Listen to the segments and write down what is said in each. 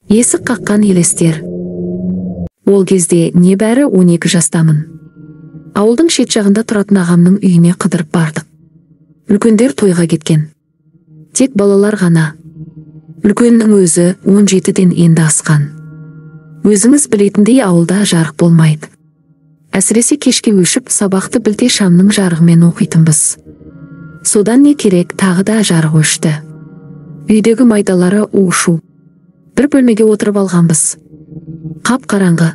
Есік қаққан елестер. Ол кезде небәрі 12 жастамын. Ауылдың шет жағында тұратын ағамның үйіне қыдырып бардық. Үлкендер тойға кеткен. Тек балалар ғана. Үлкеннің өзі 17-ден енді асқан. Өзіңіз білетіндей ауылда жарық болмайды. Әсіресе кешке өшіп сабақты білте шамның жарығымен оқитынбыз. Содан не керек, тағы да жарық өшті. Үйдегі майдалары у-шу. Бір бөлмеге отырып алғанбыз. Қап қараңғы.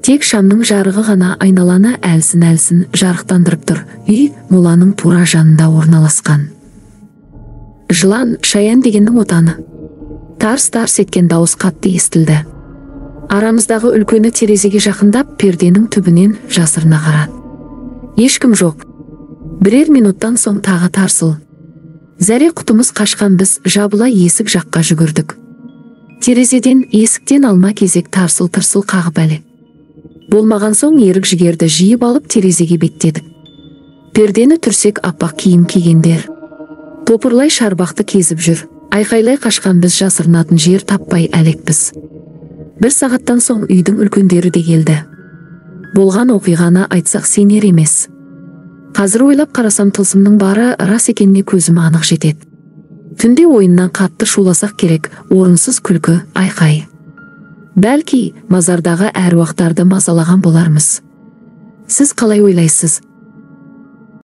Тек шамның жарығы ғана айналаны әлсін-әлсін жарықтандырып тұр. Үй моланың тура жанында орналасқан. Жылан, шаян дегеннің отаны. Тарс-тарс еткен дауыс қатты естілді. Арамыздағы үлкені терезеге жақындап, перденің түбінен жасырына қарады. Ешкім жоқ. Бірер минуттан соң тағы тарсыл. Зәре құтымыз қашқан, біз жабыла есік жаққа жүгірдік. Терезеден, есіктен алма-кезек тарсыл-тырсыл қағып әлек. Болмаған соң ерік жігерді жиып алып терезеге беттедік. Пердені түрсек аппақ киім кигендер. Топырлай шарбақты кезіп жүр. Айқайлай қашқан, біз жасырынатын жер таппай әлекпіз. Бір сағаттан соң үйдің үлкендері де келді. Болған оқиғаны айтсақ сенер емес. Қазір ойлап қарасам тылсымның бары рас екеніне көзім анық жетеді. Түнде ойыннан қатты шуласақ керек, орынсыз күлкі, айқай. Бәлки, мазардағы әруақтарды мазалаған болармыз. Сіз қалай ойлайсыз?